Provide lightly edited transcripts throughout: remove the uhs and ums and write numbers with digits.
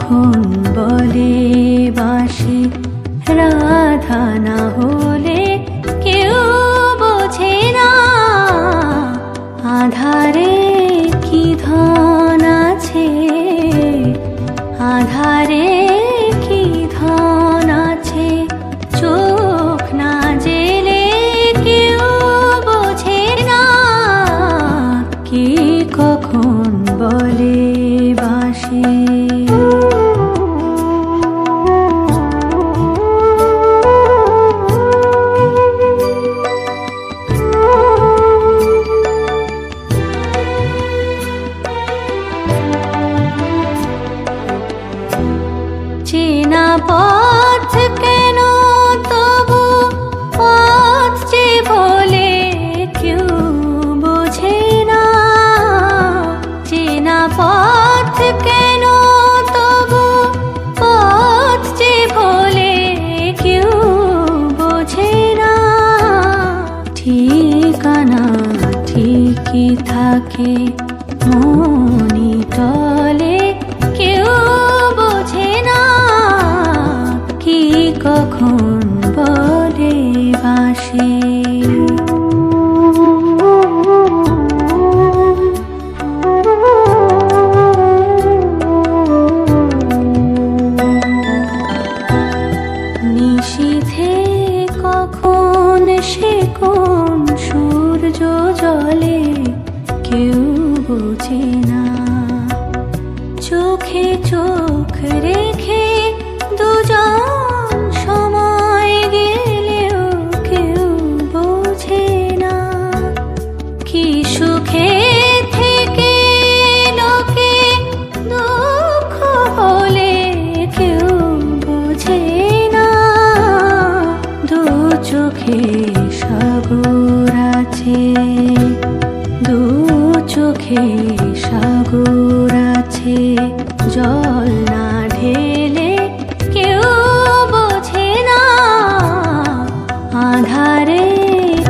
কখন বলে বাঁশি রাধা না হলে কেউ বোঝে না। আধারে কি ধন আছে, আধারে কি ধন আছে, চোখ না জেলে কেউ বোঝে না। কি কখন বলে বাঁশি। চেনা পথ কেন তবু পথ যে বলে কেউ বোঝে না। চেনা পথ কেন তবু পথ যে বলে কেউ বোঝে না। ঠিকানা ঠিকই থাকে মনি তলে কেউ বোঝে না। কি কখন বলে বাঁশি। নিশীথে কখন সে কোন সূর্য জলে কেউ বোঝে না। চোখে চোখ রেখে দুজন সময় গেলেও কেউ বোঝে না। কি সুখে থেকে লোকে দুঃখ হলে কেউ বোঝে না। দু চোখে সাগর আছে, দু চোখে সাগর আছে, জল না ঢেলে কেউ বোঝে না। আধারে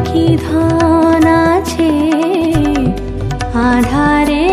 কি ধন আছে, আধারে